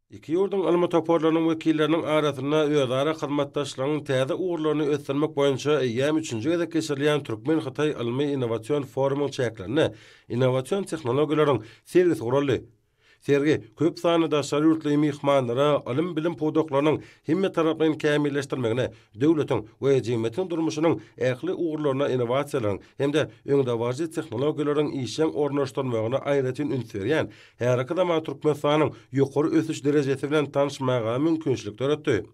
İki ýurdun alma toporlarynyň wekilleriniň arasynda özara hyzmatdaşlygynyň täze uğurlaryny ösdürmek boýunça ýam 3-nji gezek geçirilýän Türkmen Hytaý Almy Innowasion Forumyň çäklerini innowasion tehnologiýalaryň sergisi guruldy. Sergi köp sany daşary ýurtly mihmanlara alim bilim podoklarynyň himme tarapyny kämilleşdirmegine, döwletiň we jemgyýetiň durmuşynyň ähli uğurlaryna innovasiýalaryň hem-de öňde barjy tehnologiýalaryň işleň ornaşdyrmagyna aýratyn üns berýän her iki zama Türkmenistanyň ýokary ösüş derejesi bilen tanışmaga mümkinçilik töretdi.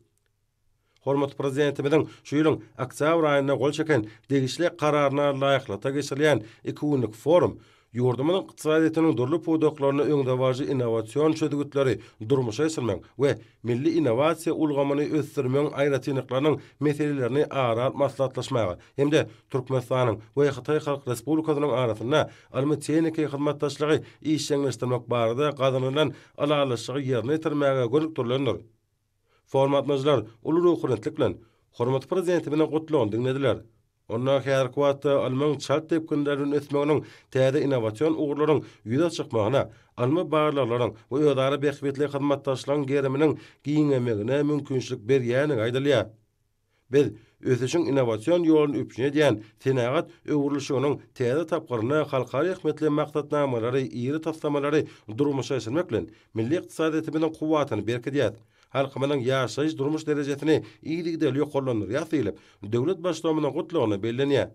Hormat prezidentimiň şu ýylyň oktyabr aýynda gol çeken degişli kararyna laýyklata geçirilýän 2 günlük forum ýurdumyň ykdysadyýatynyň durly podoklaryny öňde barjy innowasion çözgütleri durmuşa ýetirmek we milli innovasiýa ulgamyny ösdürmeň aýratynlyklarynyň meselelerini aral maslahatlaşmagy hem-de Türkmenistanyň we Hytaý Halk Respublikasynyň arasynda almy tehnika hyzmatdaşlygy işleňleşdirmek barada gazanylan alalaşygy ýerine ýetirmäge gönükdirilýär. Formatmajlar uly ruhurentlik bilen hormat prezidentimiň gutlagyny dinlediler. Onda her kuwatda alman çalt tepkinlerin ösmeginiň täze innowasion uğurlaryň ýüze çykmagyna, alma barlarlaryň we özara behbetli hyzmatdaşlygyň geriminiň giňemegine mümkinçilik berýäni aýdylýar. Biz ösüşiň innowasion ýoluny üpjüne diýen senagat öwrülüşiňiň täze tapgyryna halkary ähmetli maksatnamalary, ýyry taslamalary durmuşa ýetirmek bilen milli ykdysadyýetimiň kuwatyny berkidýär. Halkymyň ýaşaýyş durmuş derejesini iýligde ýokarlandyr ýa-da döwlet başlawmynyň gutlagyny bellenýär.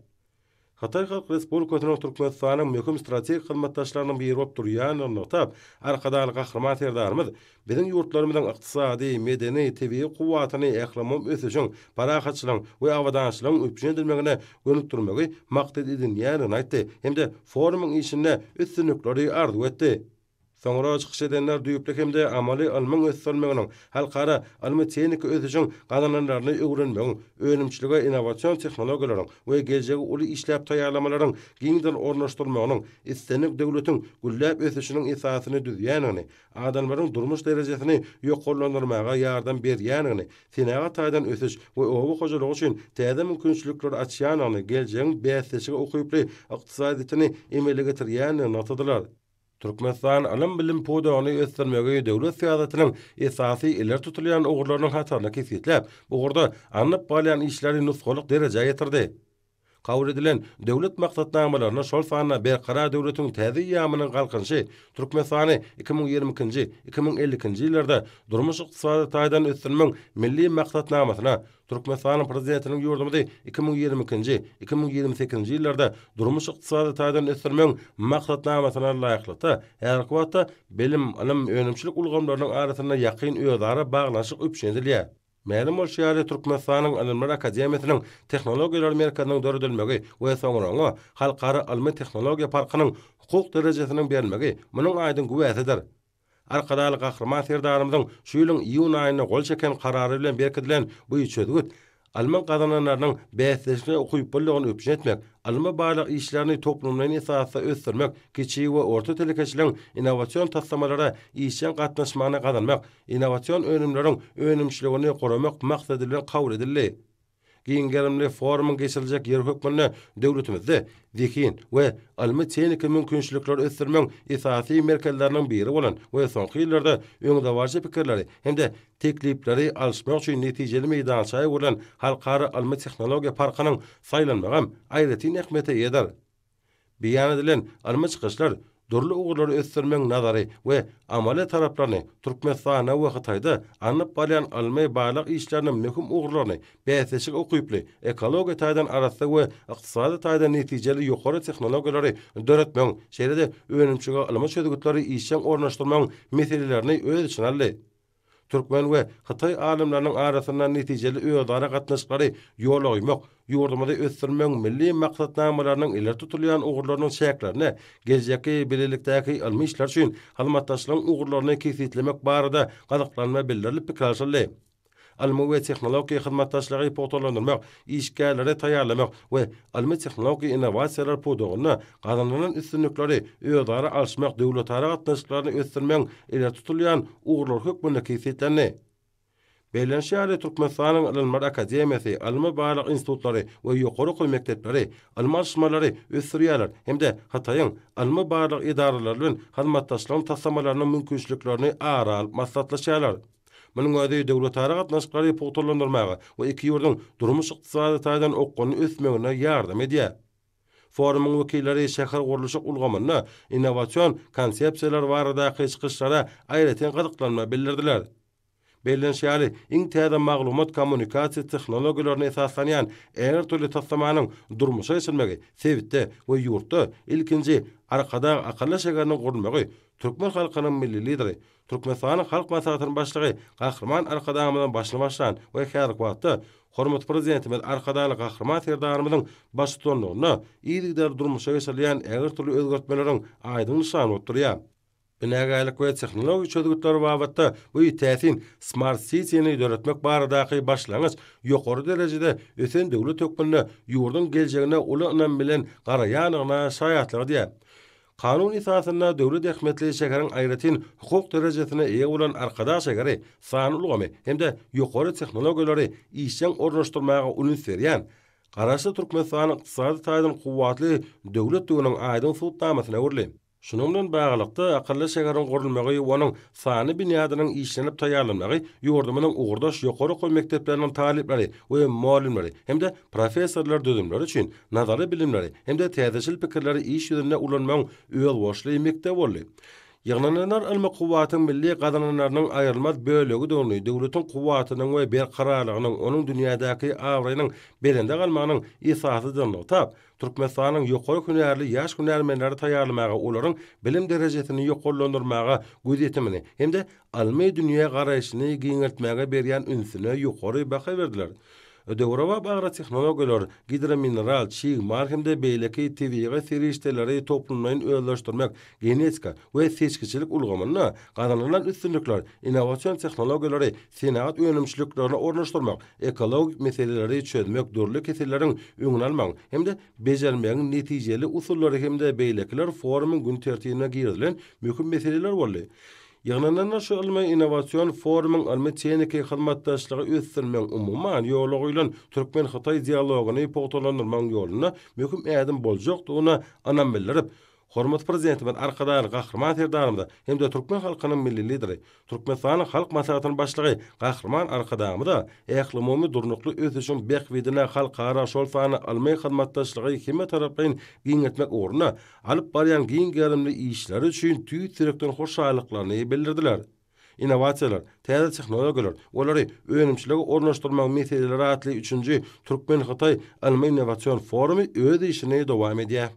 Hytaý Halk Respublikasynyň Türkmenistanyň möhüm strategik hyzmatdaşlarynyň biri bolup durýan nokta arkadaly gahrman serdarymyz biziň ýurtlarymyzyň ykdysady, medeni, tebii kuwatyny ählemem ösüşiň, parahatçylygyň we awadançylygyň üpjündürmegine gönükdirmegi maksat edilýäni aýtdy hem-de forumyň içinde üstünlikleri arzu etdi. Soňra çykyş edenler düýüplik hem-de amaly almaň ösdürmeginiň halkara almy tehnika ösüşiň gazananlaryny öwrenmegiň, önümçiligi innowasion tehnologiýalaryň we geljegi uly işläp taýýarlamalaryň giňden ornaşdyrmagynyň istenik döwletiň gülläp ösüşiniň esasyny düzýänini, adamlaryň durmuş derejesini ýokarlandyrmaga ýardam berýänini, senaga taýdan ösüş we owu hojalygy üçin täze mümkinçilikler açýanyny, geljegiň bäsleşigi okyply ykdysadyýatyny emele getirýänini natadylar. Türkmenistan alim bilim podagyny ösdürmegi döwlet siýasatynyň esasy iler tutulýan ugurlarynyň hataryny kesitläp, bu gurda anyp galýan işleri nusgalyk derejeye ýetirdi. Kabul edilen döwlet maksatnamalaryna şol sanyna berqarar döwletiň täze ýamynyň galkynşy Türkmenistany 2022-nji 2050-nji ýyllarda durmuş ykdysady taýdan ösdürmeň milli maksatnamasyna Türkmenistanyň prezidentiniň ýurdumyzy 2022-nji 2028-nji ýyllarda durmuş ykdysady taýdan ösdürmeň maksatnamasyna laýyklykda her wagtda bilim, alim, önümçilik ulgamlarynyň arasynda ýakyn özara baglanşyk üpjündilýär. Mälim bolşýary Türkmenistanyň Alimler Akademiýasynyň Tehnologiýalar Merkezining döredilmegi we soňra halkara almy tehnologiýa parkynyň hukuk derejesiniň berilmegi munyň aýdyn güwäsidir. Arkadaly gahrman serdarymyzyň şu ýylyň iýun aýyna gol çeken karary bilen berkidilen bu çözgüt alman gazananlarynyň bäsleşine okuyup bolýan öpüşin etmek, alma barlyk işlerini toplumlaryň esasy ösdürmek, kiçik we orta telekeçiliň innowasion taslamalary işen gatnaşmagyna gazanmak, innowasion önümleriň önümçiligini goramak maksady bilen kabul edildi. Giňgerimli forumyň geçirijek ýer hökmüne döwletimizde zekin we almy tehnika mümkinçilikleri ösdürmeň esasy merkezleriniň biri bolan we soňky ýyllarda öňde barjy pikirleri hem-de teklipleri alşmak üçin netijeli meýdançaýy bolan halkara almy tehnologiýa parkynyň saýlanmagam aýratyn ähmete ýeder. Beýan edilen almy çykyşlar durly ugurlary ösdürmeň nazary we amaly taraplaryny Türkmenistana we Hytaýda anyp balyan almy barlyk işleriniň möhüm ugurlaryny bäsleşik okyply ekologiýa taýdan arasy we ykdysady taýdan netijeli ýokary tehnologiýalary döretmeň, şeýle-de önümçige alma çözgütleri işleň ornaşdyrmaň meselelerini öz içine aldy. Türkmen we Hytaý alimläriniň arasynda netijeli özara gatnaşyklary ýolaýmak, ýurdumyzy ösdürmeň milli maksatnamalarynyň iler tutulýan ugurlarynyň şäklerini, geljeki bilelikdäki ilmi işler üçin hyzmatdaşlygyň ugurlaryny kesitlemek barada gazaklanma bildirilip pikirleşildi. Almy we tehnologiýa hyzmatdaşlygy potolandyrmak, işgärleri taýýarlamak we almy tehnologiýa innovasiýalar podogyna gazanylan üstünlikleri özara alşmak, döwletara gatnaşyklaryny ösdürmeň iler tutulýan ugurlar hökmünde kesitlendi. Beýlenşýär Türkmenistanyň Ilmlar Akademiýasy, Almy Baýlyk institutlary we ýokary okuw mekdepleri, almy alşmaları ösürýärler hemde Hataýyň almy baýlyk idaralary bilen hyzmatdaşlygyň tassamalarynyň mümkinçiliklerini ara alyp maslahatlaşýarlar. Munyň özi döwlet-ara gatnaşyklary pogtalandyrmagy we iki ýurdun durmuş ykdysady taýdan okuny ösmegine ýardam edýär. Forumyň wekilleri şäher guruluşy ulgamyna innowasiýon konsepsiýalar barada çykyşlara aýraten gyzyklanma bildirdiler. Beýlenşýär iň täze maglumat kommunikasiýa tehnologiýalaryna esaslanýan her türlü tassamanyň durmuşa geçirmegi, sebitde we ýurtda ilkinji arkada akalla şäheriniň gurulmagy türkmen halkynyň milli lideri, Türkmenistanyň halk maslahatynyň başlygy Gahrman Arkadamyň başlamaşan we häzirki wagtda hormat prezidentimiz Arkadaly Gahrman Serdarymyň baş tutanlygyna iýdigler durmuşa geçirilýän her türlü özgertmeleriň aýdyň nişany oturýar. Binägälik we tehnologiýa çözgütleri babatda bu täsin smart cityni döretmek baradaky başlangyç ýokary derejede ösen döwlet hökümine ýurdun geljegine uly ynam bilen garaýanyna şaýatlyk diýär. Kanun esasında döwlet ähmetli şäherin aýratyn hukuk derejesine eýe bolan arkadaş şäheri sany ulgamy hemde ýokary tehnologiýalary işçiň ornaşdyrmagy ulus berýän. Garaşly Türkmenistan ykdysady taýdan kuwwatly döwlet döwrüniň aýdyn sultamasyna öwrüli. Şunun bilen baglanykda akylly şäherin gurulmagy we onuň sany binýadynyň işlenip taýýarlanmagy ýurdumynyň ugurdaş ýokary okuw mekdepleriniň talipleri we muallimleri hemde professorlar dödümleri üçin nazary bilimleri hemde täzeçil pikirleri iş ýüzüne ulanmagyň öýel boşly mekdep boldy. Ýygnananlar almy kuwwatyň milli gazananlarynyň aýrylmaz bölegi döwrüni döwletiň kuwwatynyň we berkararlygynyň onuň dünýädäki awraýynyň belinde galmagynyň esasydyny tap Türkmenistanyň ýokary hünärli ýaş hünärmenleri taýýarlamagy olaryň bilim derejesini ýokarlandyrmaga gözetimini hemde almy dünýä garaýşyny giňertmäge berýän ünsüne ýokary baha berdiler. Döwraba bagra tehnologiýalar, gidromineral, çiğmar hemde beýleki tebigy serişdeleri toplumlaryň özleşdirmek, genetika we seçkiçilik ulgamyna gazanılan üstünlükler, innowasiýon tehnologiýalary, senat önümçiliklerini ornaşdyrmak, ekologik meseleleri çözmek, dörli keselleriň öňüni almak hemde bejermegiň netijeli usullary hemde beýlekiler forumyň gün tertibine girilen möhüm meseleler boldy. Ýygnananlar şu almy innowasiýon forumyň almy çeýneki hyzmatdaşlygy ösdürmek umumyň ýolugy bilen Türkmen-Hatay dialogyny pogtalandyrmak ýoluna möhüm ädim boljakdygyna anam bildirip, hormat prezidentimiz Arkadaly Gahrman Serdarymda hemde Türkmen halkynyň milli lideri, Türkmenistanyň halk maslahatynyň başlygy Gahrman Arkadamyda ählimumy durnukly ösüşiň bekwidine halkara şol sany almy hyzmatdaşlygy kime tarapyn giňetmek ugruna alyp barýan giň gelimli işleri üçin tüýtürekden hoşalyklaryny bildirdiler. Innowasiýalar, täze tehnologiýalar, olary önümçiligi ornaşdyrmak meseleleri atly 3-nji Türkmen-Hatay Almy Innowasiýon Forumy öz işini dowam edýär.